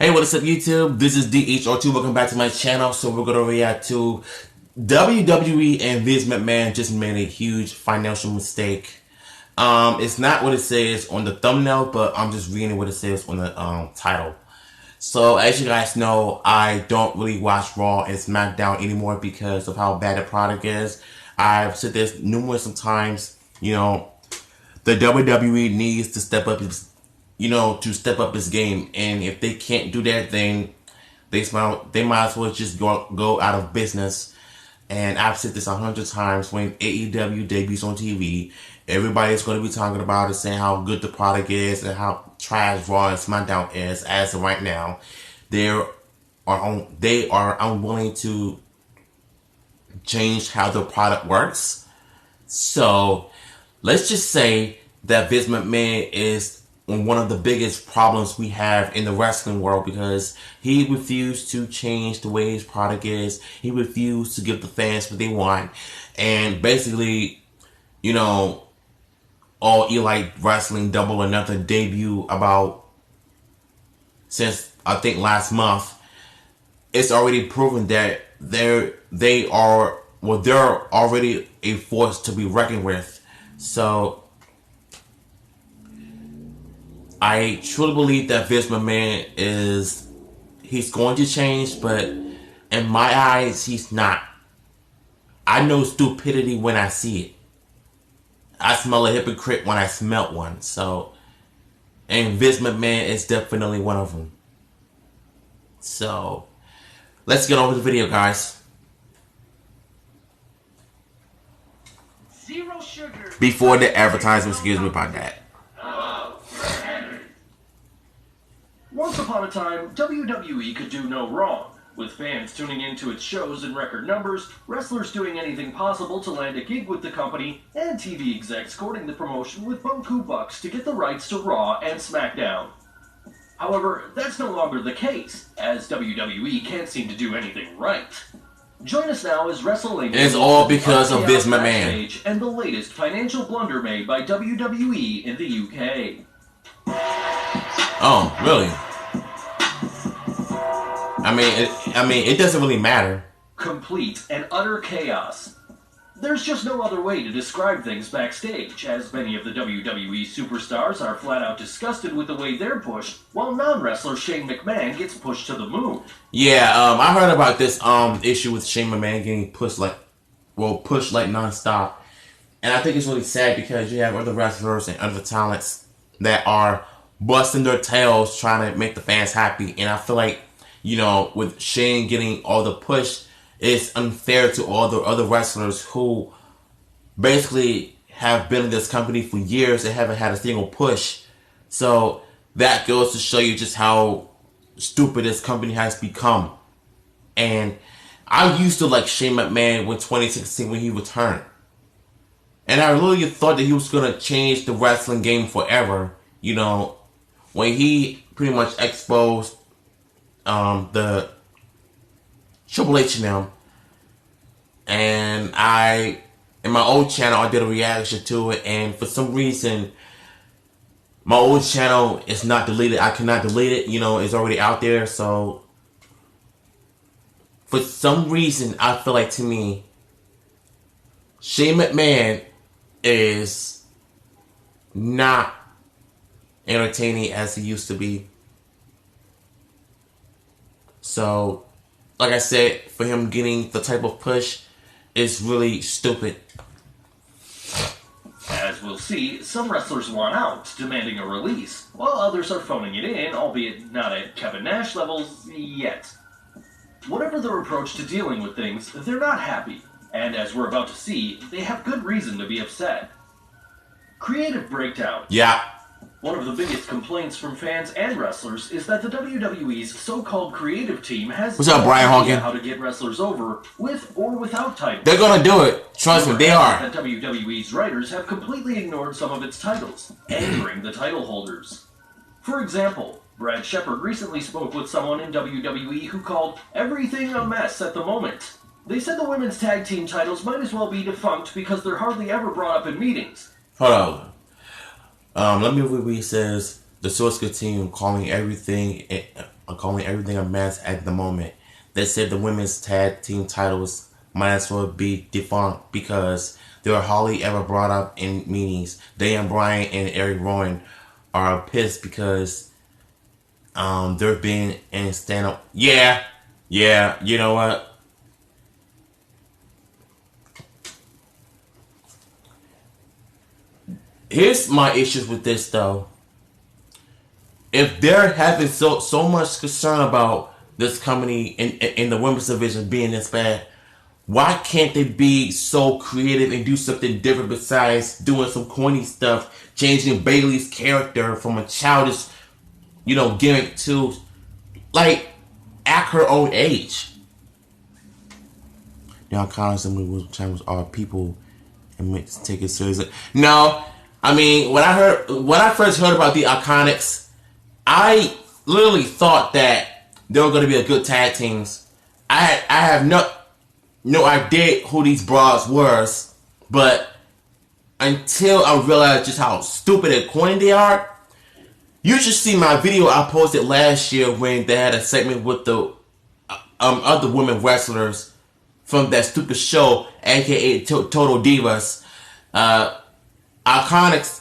Hey, what is up, YouTube? This is DHR2. Welcome back to my channel. So we're going to react to WWE and Vince McMahon just made a huge financial mistake. It's not what it says on the thumbnail, but I'm just reading what it says on the title. So as you guys know, I don't really watch Raw and SmackDown anymore because of how bad the product is. I've said this numerous times. You know, the WWE needs to step up its game, and if they can't do that, then they might as well just go out of business. And I've said this 100 times. When AEW debuts on TV, everybody's going to be talking about it, saying how good the product is and how trash Raw and SmackDown is. As of right now, they are unwilling to change how the product works. So let's just say that Vince McMahon is one of the biggest problems we have in the wrestling world, because he refused to change the way his product is. He refused to give the fans what they want. And basically, you know, All Elite Wrestling Double or Nothing debut about since I think last month. It's already proven that they're already a force to be reckoned with. So I truly believe that Vince McMahon he's going to change, but in my eyes, he's not. I know stupidity when I see it. I smell a hypocrite when I smell one. So, and Vince McMahon is definitely one of them. So, let's get on with the video, guys. Zero sugar. Before the advertisement, excuse me about that. Once upon a time, WWE could do no wrong. With fans tuning into its shows in record numbers, wrestlers doing anything possible to land a gig with the company, and TV execs courting the promotion with Boku bucks to get the rights to Raw and SmackDown. However, that's no longer the case, as WWE can't seem to do anything right. Join us now as WrestleMania is all because of Vince McMahon and the latest financial blunder made by WWE in the UK. Oh, really? I mean, it doesn't really matter. Complete and utter chaos. There's just no other way to describe things backstage, as many of the WWE superstars are flat out disgusted with the way they're pushed, while non-wrestler Shane McMahon gets pushed to the moon. Yeah, I heard about this issue with Shane McMahon getting pushed like nonstop, and I think it's really sad because you have other wrestlers and other talents that are busting their tails trying to make the fans happy. And I feel like, you know, with Shane getting all the push, it's unfair to all the other wrestlers who basically have been in this company for years and haven't had a single push. So that goes to show you just how stupid this company has become. And I used to like Shane McMahon when 2016 when he returned. And I really thought that he was going to change the wrestling game forever. You know, when he pretty much exposed the Triple H and them, and in my old channel, I did a reaction to it, and for some reason, my old channel is not deleted. I cannot delete it. You know, it's already out there. So, for some reason, I feel like, to me, Shane McMahon is not entertaining as he used to be. So, like I said, for him getting the type of push is really stupid. As we'll see, some wrestlers want out, demanding a release, while others are phoning it in, albeit not at Kevin Nash levels yet. Whatever their approach to dealing with things, they're not happy, and as we're about to see, they have good reason to be upset. Creative breakdown. Yeah. One of the biggest complaints from fans and wrestlers is that the WWE's so-called creative team has What's up, Brian Hawkins? How to get wrestlers over with or without titles. They're gonna do it. Trust me, they are. That WWE's writers have completely ignored some of its titles, angering the title holders. For example, Brad Shepard recently spoke with someone in WWE who called everything a mess at the moment. They said the women's tag team titles might as well be defunct because they're hardly ever brought up in meetings. Hold on. Let me read what he says. the source continued calling everything a mess at the moment. They said the women's tag team titles might as well be defunct because they were hardly ever brought up in meetings. Daniel Bryan and Eric Rowan are pissed because they're being in stand-up. Yeah, you know what? Here's my issues with this though. If they're having so much concern about this company in the women's division being this bad, why can't they be so creative and do something different besides doing some corny stuff, changing Bayley's character from a childish, gimmick to, like, at her own age? Now, constantly with channels are people and make take it seriously. No, I mean, when I first heard about the Iconics, I literally thought that they were going to be a good tag teams. I have no idea who these broads were, but until I realized just how stupid and corny they are, you should see my video I posted last year when they had a segment with the other women wrestlers from that stupid show, aka Total Divas. Iconics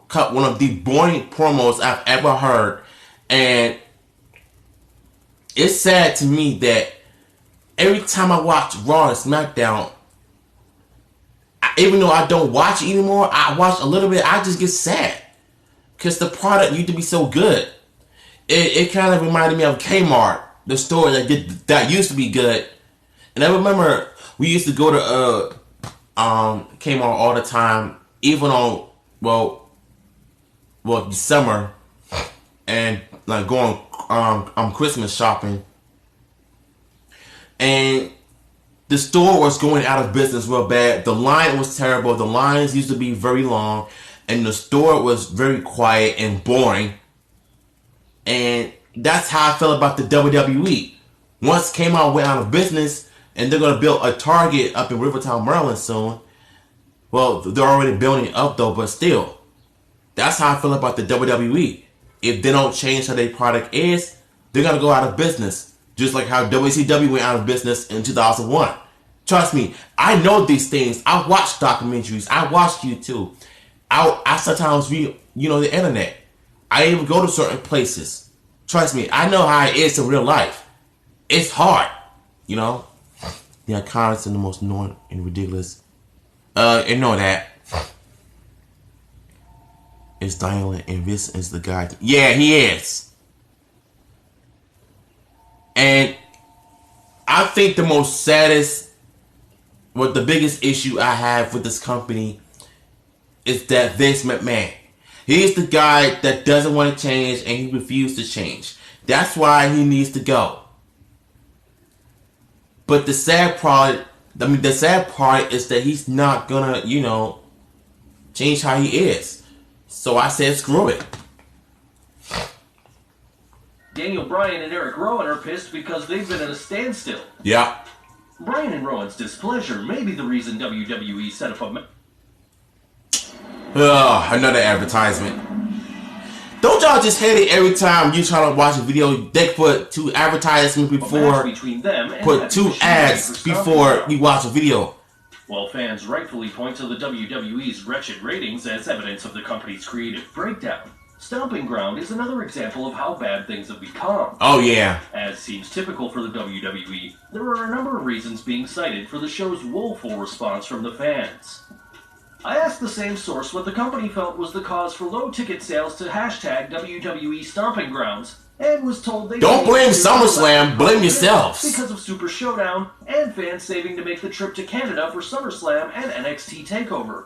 cut one of the boring promos I've ever heard, and it's sad to me that every time I watch Raw and SmackDown, even though I don't watch it anymore, I watch a little bit, I just get sad. Because the product used to be so good. It kind of reminded me of Kmart, the store that used to be good. And I remember we used to go to Kmart all the time, even on, December, and like going Christmas shopping. And the store was going out of business real bad. The line was terrible. The lines used to be very long. And the store was very quiet and boring. And that's how I felt about the WWE. Once Kmart went out of business, and they're going to build a Target up in Rivertown, Maryland soon. Well, they're already building it up though, but still. That's how I feel about the WWE. If they don't change how their product is, they're going to go out of business. Just like how WCW went out of business in 2001. Trust me, I know these things. I watch documentaries. I watch YouTube. I sometimes read, the internet. I even go to certain places. Trust me, I know how it is in real life. It's hard, The Iconics are the most annoying and ridiculous. Ignore that. It's Daniel, and this is the guy. Yeah, he is. And I think the most saddest, the biggest issue I have with this company is that Vince McMahon. He's the guy that doesn't want to change and he refused to change. That's why he needs to go. But the sad part is that he's not gonna, change how he is. So I said, screw it. Daniel Bryan and Eric Rowan are pissed because they've been at a standstill. Yeah. Bryan and Rowan's displeasure may be the reason WWE set up a... Another advertisement. Don't y'all just hate it every time you try to watch a video? They put two advertisements before, put two ads before you watch a video. While fans rightfully point to the WWE's wretched ratings as evidence of the company's creative breakdown, Stomping Ground is another example of how bad things have become. Oh yeah. As seems typical for the WWE, there are a number of reasons being cited for the show's woeful response from the fans. I asked the same source what the company felt was the cause for low ticket sales to hashtag WWE Stomping Grounds, and was told they don't blame SummerSlam, blame yourselves. Because of Super Showdown and fans saving to make the trip to Canada for SummerSlam and NXT TakeOver.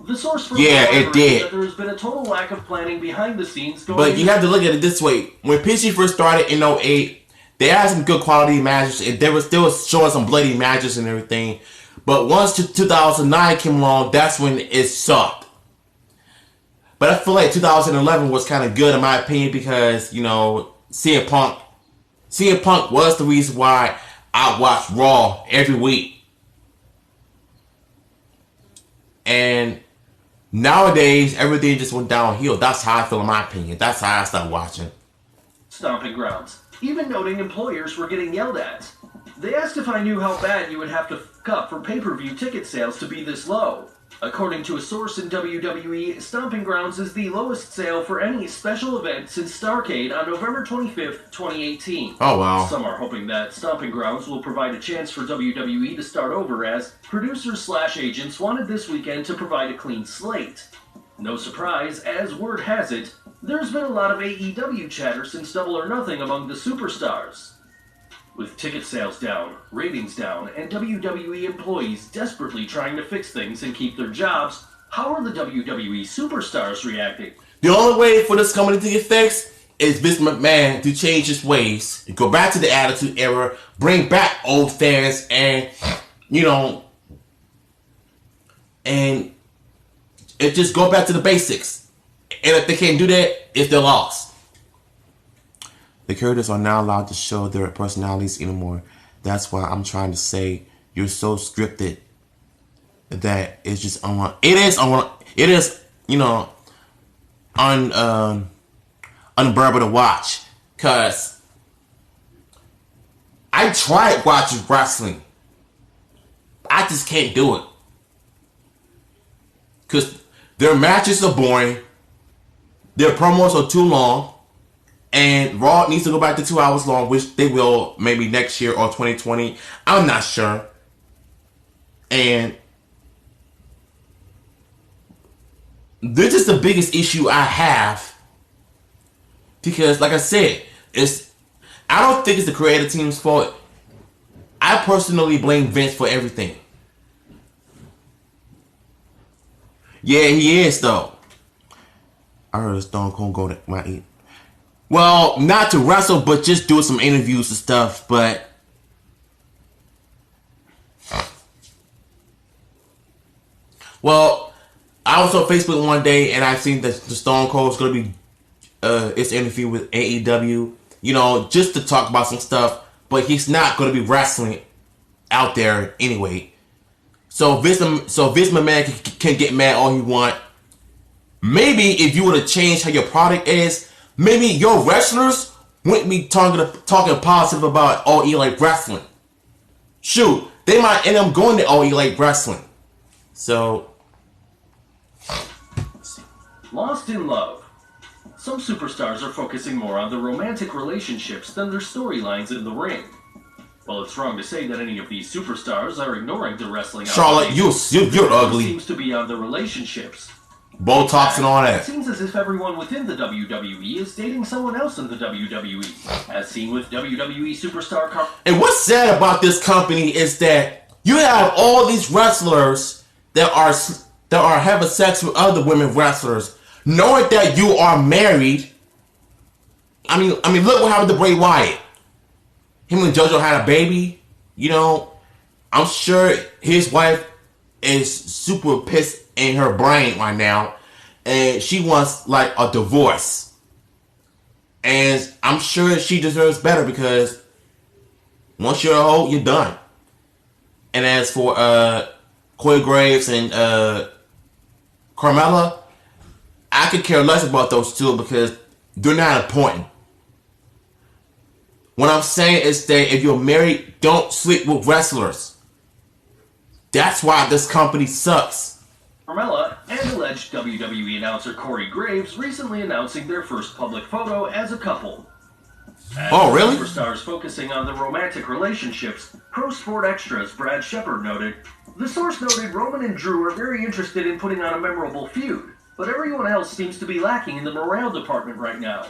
The source for it did. That there has been a total lack of planning behind the scenes going. But you have to look at it this way: when PG first started in 2008, they had some good quality matches, and they were still showing some bloody matches and everything. But once 2009 came along, that's when it sucked. But I feel like 2011 was kind of good in my opinion because, CM Punk was the reason why I watched Raw every week. And Nowadays, everything just went downhill. That's how I feel, in my opinion. That's how I started watching. Stomping grounds, even noting employers were getting yelled at. They asked if I knew how bad you would have to fuck up for pay-per-view ticket sales to be this low. According to a source in WWE, Stomping Grounds is the lowest sale for any special event since Starrcade on November 25th, 2018. Oh, wow. Some are hoping that Stomping Grounds will provide a chance for WWE to start over, as producers/agents wanted this weekend to provide a clean slate. No surprise, as word has it, there's been a lot of AEW chatter since Double or Nothing among the superstars. With ticket sales down, ratings down, and WWE employees desperately trying to fix things and keep their jobs, how are the WWE superstars reacting? The only way for this company to get fixed is Vince McMahon to change his ways, go back to the Attitude Era, bring back old fans, and, and it just go back to the basics. And if they can't do that, it's their loss. The characters are not allowed to show their personalities anymore. That's why I'm trying to say you're so scripted that it's just it is unbearable to watch. Cause I tried watching wrestling. I just can't do it. Cause their matches are boring. Their promos are too long. And Raw needs to go back to 2 hours long, which they will maybe next year or 2020. I'm not sure. And this is the biggest issue I have. Because, like I said, I don't think it's the creative team's fault. I personally blame Vince for everything. Yeah, he is, though. I heard Stone Cold go to my eat. Well, not to wrestle, but just do some interviews and stuff, but well, I was on Facebook one day and I seen that the Stone Cold is going to be it's an interview with AEW, just to talk about some stuff, but he's not going to be wrestling out there anyway. So Vince McMahon can get mad all he want. Maybe if you would have changed how your product is, maybe your wrestlers wouldn't be talking positive about All Elite Wrestling. Shoot, they might end up going to All Elite Wrestling. So, Lost in love. Some superstars are focusing more on the romantic relationships than their storylines in the ring. Well, it's wrong to say that any of these superstars are ignoring the wrestling. Charlotte, you're ugly. Seems to be on the relationships. Botox and all that. It seems as if everyone within the WWE is dating someone else in the WWE, as seen with WWE superstar And what's sad about this company is that you have all these wrestlers that are having sex with other women wrestlers, knowing that you are married. I mean, look what happened to Bray Wyatt. Him and JoJo had a baby. I'm sure his wife is super pissed in her brain right now, and she wants like a divorce, and I'm sure she deserves better, because once you're a hoe, you're done. And as for Corey Graves and Carmella, I could care less about those two because they're not important. What I'm saying is that if you're married, don't sleep with wrestlers. That's why this company sucks. Carmella and alleged WWE announcer Corey Graves recently announcing their first public photo as a couple. Oh, really? Superstars focusing on the romantic relationships, Pro Sport Extra's Brad Shepard noted, the source noted Roman and Drew are very interested in putting on a memorable feud, but everyone else seems to be lacking in the morale department right now.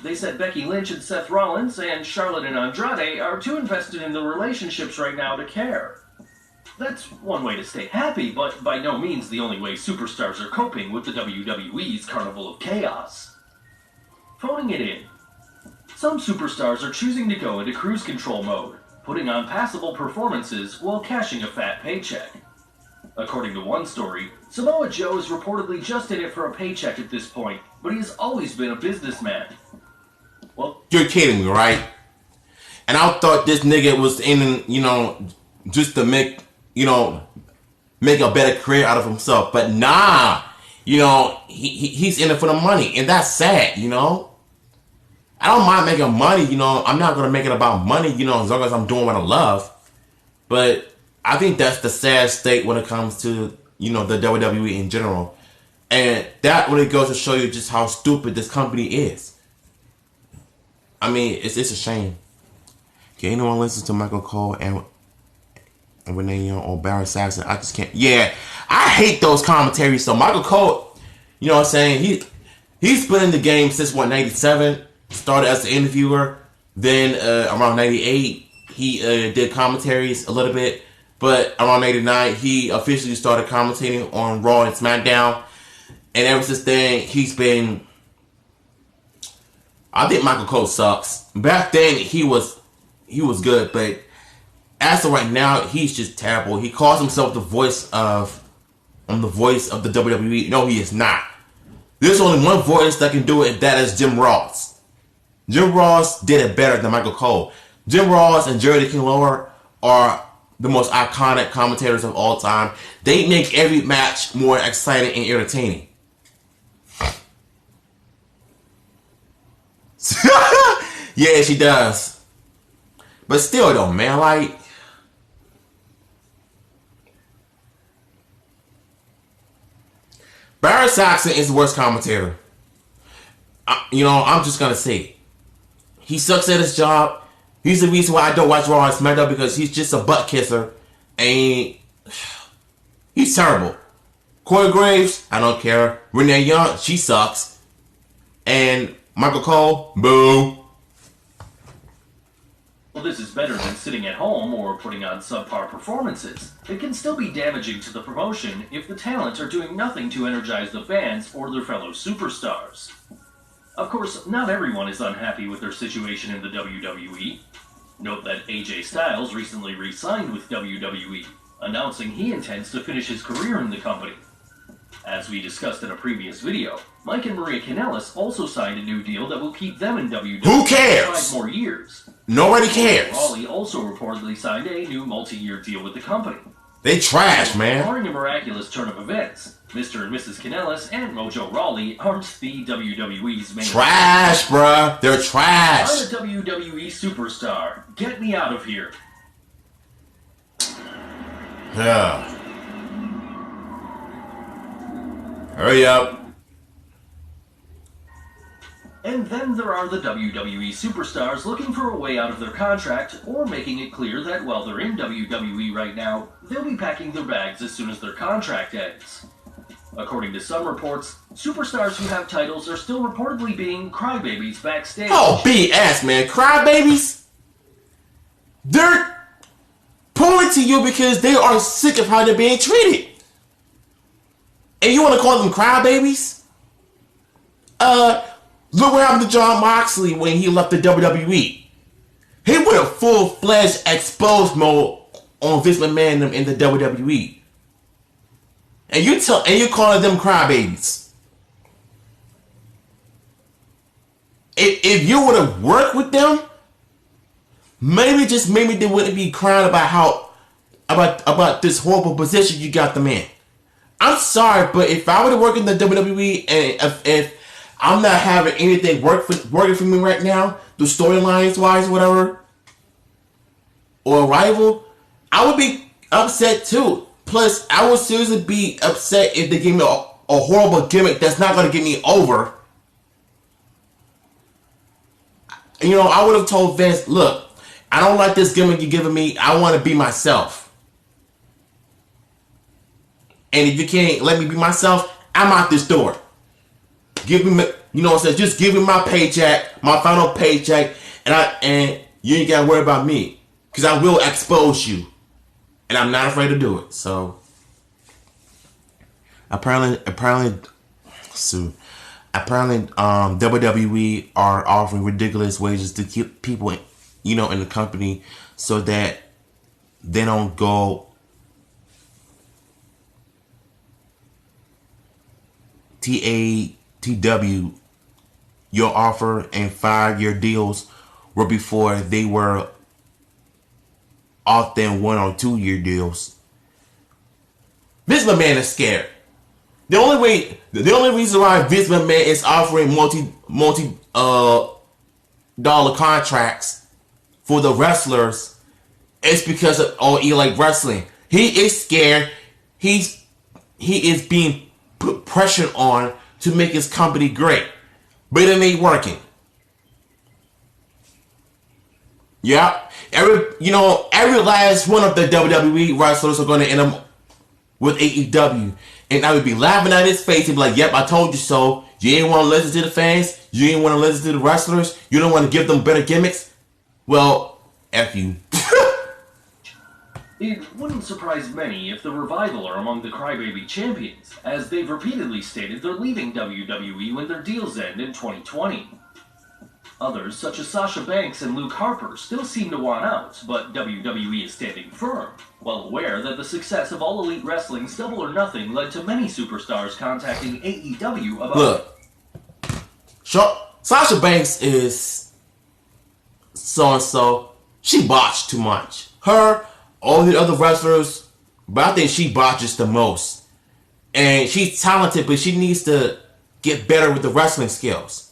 They said Becky Lynch and Seth Rollins and Charlotte and Andrade are too invested in the relationships right now to care. That's one way to stay happy, but by no means the only way superstars are coping with the WWE's Carnival of Chaos. Phoning it in. Some superstars are choosing to go into cruise control mode, putting on passable performances while cashing a fat paycheck. According to one story, Samoa Joe is reportedly just in it for a paycheck at this point, but he has always been a businessman. Well, you're kidding me, right? And I thought this nigga was in, just to make a better career out of himself. But nah, You know, he's in it for the money, and that's sad. You know, I don't mind making money. You know, I'm not gonna make it about money. You know, as long as I'm doing what I love. But I think that's the sad state when it comes to, you know, the WWE in general. And that really goes to show you just how stupid this company is. I mean, it's a shame. Can anyone listen to Michael Cole and Renee Young or Barry Saxon? I just can't. Yeah, I hate those commentaries. So Michael Cole, you know what I'm saying? He's been in the game since, what, 97? Started as an interviewer. Then around 98, he did commentaries a little bit. But around 89, he officially started commentating on Raw and SmackDown. And ever since then, he's been... I think Michael Cole sucks. Back then, he was good, but as of right now, he's just terrible. He calls himself the voice of the WWE. No, he is not. There's only one voice that can do it, and that is Jim Ross. Jim Ross did it better than Michael Cole. Jim Ross and Jerry the King Lawler are the most iconic commentators of all time. They make every match more exciting and entertaining. Yeah, she does. But still though, man, like, Barry Saxon is the worst commentator. You know, I'm just gonna say, he sucks at his job. He's the reason why I don't watch Raw and SmackDown, because he's just a butt kisser. And he's terrible. Corey Graves, I don't care. Renee Young, she sucks. And Michael Cole, boo. Well, this is better than sitting at home or putting on subpar performances. It can still be damaging to the promotion if the talent are doing nothing to energize the fans or their fellow superstars. Of course, not everyone is unhappy with their situation in the WWE. Note that AJ Styles recently re-signed with WWE, announcing he intends to finish his career in the company. As we discussed in a previous video, Mike and Maria Kanellis also signed a new deal that will keep them in WWE Who cares? for 5 more years. Nobody cares. Raleigh also reportedly signed a new multi-year deal with the company. They trash, man. Barring a miraculous turn of events, Mr. and Mrs. Kanellis and Mojo Rawley aren't the WWE's main... Trash, bruh. They're trash. I'm a WWE superstar. Get me out of here. Yeah. Hurry up. And then there are the WWE superstars looking for a way out of their contract, or making it clear that while they're in WWE right now, they'll be packing their bags as soon as their contract ends. According to some reports, superstars who have titles are still reportedly being crybabies backstage. Oh, BS, man. Crybabies? They're pulling to you because they are sick of how they're being treated. And you want to call them crybabies? Look what happened to Jon Moxley when he left the WWE. He went full-fledged exposed mode on Vince McMahon in the WWE. And you're calling them crybabies. If you would have worked with them, maybe they wouldn't be crying about this horrible position you got them in. I'm sorry, but if I were to work in the WWE and if I'm not having anything working for me right now, the storylines wise, whatever, or a rival, I would be upset too. Plus, I would seriously be upset if they give me a horrible gimmick that's not going to get me over. You know, I would have told Vince, look, I don't like this gimmick you're giving me. I want to be myself. And if you can't let me be myself, I'm out this door. Give me, you know what I'm saying? Just give me my paycheck, my final paycheck, and you ain't gotta worry about me, because I will expose you, and I'm not afraid to do it. So apparently, WWE are offering ridiculous wages to keep people, you know, in the company, so that they don't go TW, your offer and 5-year deals were before they were often 1 or 2 year deals. Vince McMahon is scared. the only reason why Vince McMahon is offering multi dollar contracts for the wrestlers is because of All Elite Wrestling. He is scared. He is being put pressure on to make his company great, but it ain't working. Yeah, every last one of the WWE wrestlers are going to end up with AEW, and I would be laughing at his face and be like, "Yep, I told you so. You ain't want to listen to the fans. You ain't want to listen to the wrestlers. You don't want to give them better gimmicks. Well, F you." It wouldn't surprise many if the Revival are among the Crybaby champions, as they've repeatedly stated they're leaving WWE when their deals end in 2020. Others, such as Sasha Banks and Luke Harper, still seem to want out, but WWE is standing firm, well aware that the success of All Elite Wrestling's Double or Nothing led to many superstars contacting AEW about... Look, Sasha Banks is so-and-so. She botched too much. Her, all the other wrestlers, but I think she botches the most. And she's talented, but she needs to get better with the wrestling skills.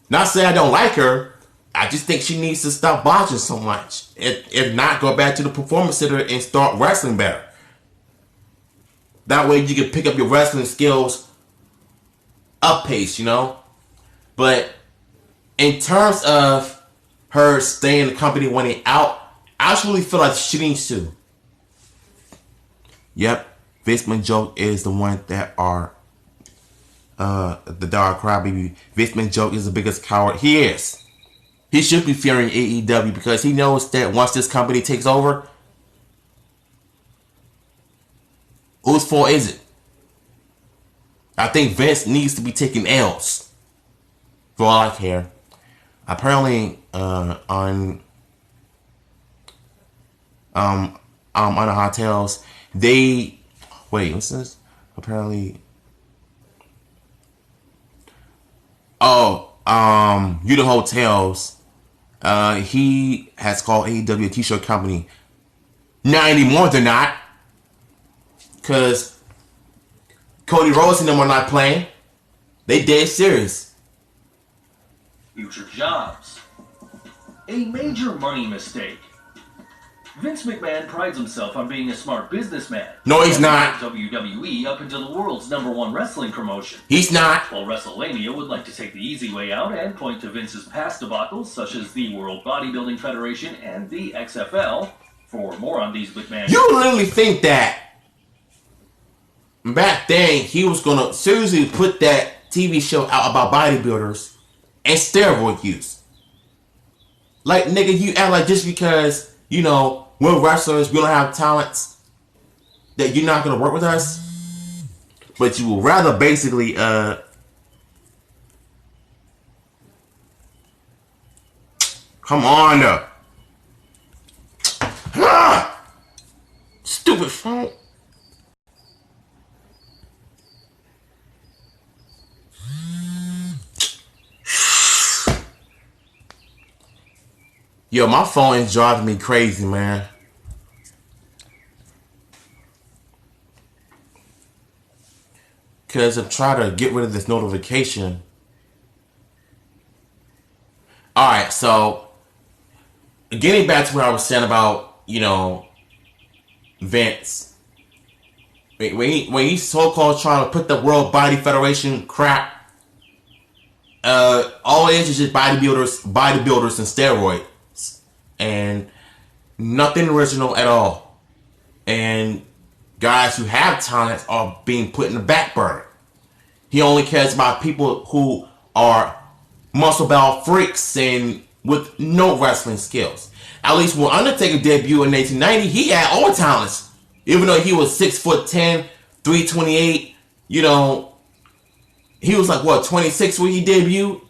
Not saying I don't like her. I just think she needs to stop botching so much. If not, go back to the Performance Center and start wrestling better. That way you can pick up your wrestling skills up pace, But in terms of her staying in the company when they out, I truly feel like she needs to. Yep, Vince McMahon is the one that are the dog crybaby. Vince McMahon is the biggest coward. He is. He should be fearing AEW because he knows that once this company takes over, whose fault is it? I think Vince needs to be taking L's. For all I care. Apparently, on the hotels, they wait. What's this? Apparently. You the hotels. He has called AEW a t-shirt company. Not anymore, they're not. Cause Cody Rhodes and them are not playing. They dead serious. Future jobs. A major money mistake. Vince McMahon prides himself on being a smart businessman. No, he's not. WWE up into the world's #1 wrestling promotion. He's not. While WrestleMania would like to take the easy way out and point to Vince's past debacles, such as the World Bodybuilding Federation and the XFL. For more on these McMahon... You literally think that back then he was going to seriously put that TV show out about bodybuilders and steroid use? Like, nigga, you act like just because, we're wrestlers, we don't have talents, that you're not going to work with us? But you would rather basically, come on. Stupid phone. Yo, my phone is driving me crazy, man. Because I'm trying to get rid of this notification. Alright, so getting back to what I was saying about, Vince. When he's so-called trying to put the World Body Federation crap, all it is just bodybuilders and steroids. And nothing original at all. And guys who have talents are being put in the back burner. He only cares about people who are muscle-bound freaks and with no wrestling skills. At least when Undertaker debuted in 1990, he had all the talents. Even though he was 6'10", 328, he was like, 26 when he debuted?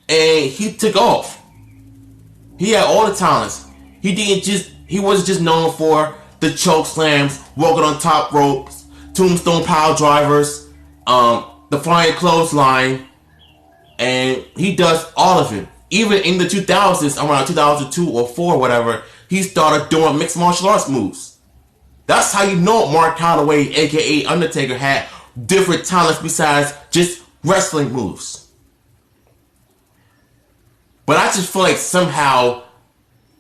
And he took off. He had all the talents. He wasn't just known for the choke slams, walking on top ropes, tombstone pile drivers, the flying clothesline, and he does all of it. Even in the 2000s, around 2002 or 4 or whatever, he started doing mixed martial arts moves. That's how you know Mark Calloway, aka Undertaker, had different talents besides just wrestling moves. But I just feel like somehow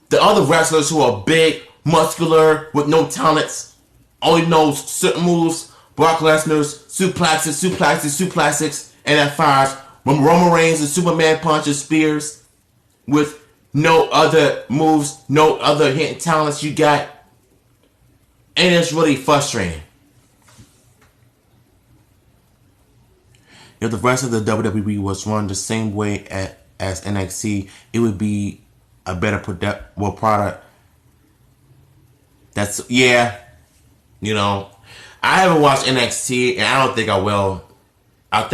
the other wrestlers who are big, muscular, with no talents, only know certain moves, Brock Lesnar's suplexes, and that fires Roman Reigns and Superman punches, spears, with no other moves, no other hidden talents you got. And it's really frustrating. If the rest of the WWE was run the same way as NXT, it would be a better product. That's, yeah, you know, I haven't watched NXT, and I don't think I will. I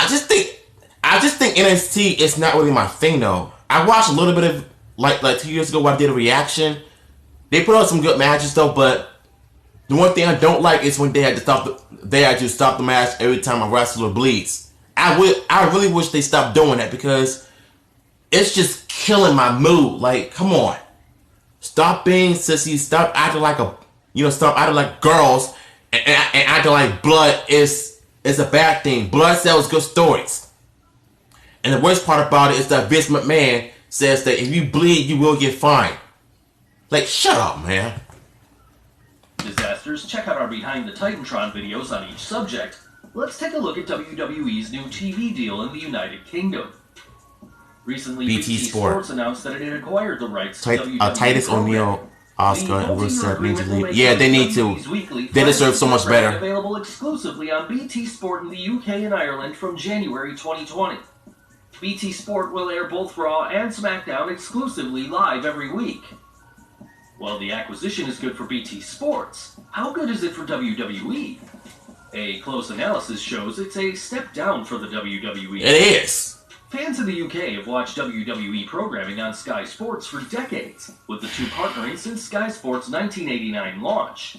just think NXT is not really my thing though. I watched a little bit of like 2 years ago when I did a reaction. They put out some good matches though, but the one thing I don't like is when they had to stop the match every time a wrestler bleeds. I really wish they stopped doing that because it's just killing my mood. Like, come on. Stop being sissies. Stop acting like stop acting like girls and acting like blood is a bad thing. Blood sells good stories. And the worst part about it is that Vince McMahon says that if you bleed, you will get fined. Like, shut up, man. Disasters, check out our Behind the Titantron videos on each subject. Let's take a look at WWE's new TV deal in the United Kingdom. Recently, BT Sports announced that it had acquired the rights to WWE Titus O'Neil, Oscar, and Rusev need to leave. Yeah, they need to. They deserve so much better. Available exclusively on BT Sport in the UK and Ireland from January 2020. BT Sport will air both Raw and SmackDown exclusively live every week. While the acquisition is good for BT Sports, how good is it for WWE? A close analysis shows it's a step down for the WWE. It is. Fans in the UK have watched WWE programming on Sky Sports for decades, with the two partnering since Sky Sports' 1989 launch.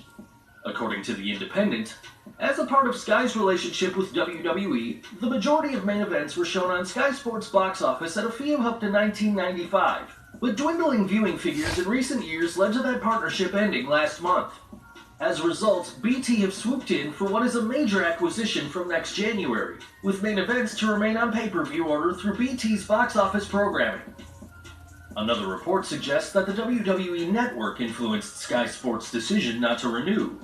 According to The Independent, as a part of Sky's relationship with WWE, the majority of main events were shown on Sky Sports box office at a fee of up to $19.95. But dwindling viewing figures in recent years led to that partnership ending last month. As a result, BT have swooped in for what is a major acquisition from next January, with main events to remain on pay-per-view order through BT's box office programming. Another report suggests that the WWE Network influenced Sky Sports' decision not to renew.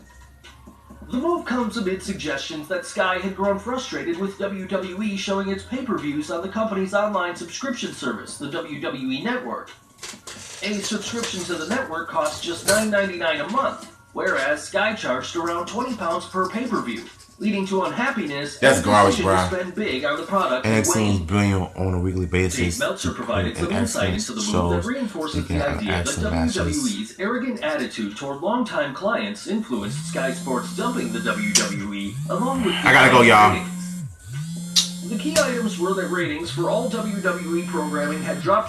The move comes amid suggestions that Sky had grown frustrated with WWE showing its pay-per-views on the company's online subscription service, the WWE Network. A subscription to the network costs just $9.99 a month, whereas Sky charged around £20 per pay-per-view, leading to unhappiness and decision to spend big on the product. And it seems brilliant on a weekly basis. Dave Meltzer provided some insight into the move that reinforces the idea that WWE's arrogant attitude toward longtime clients influenced Sky Sports dumping the WWE, along with I gotta go, y'all. The key items were that ratings for all WWE programming had dropped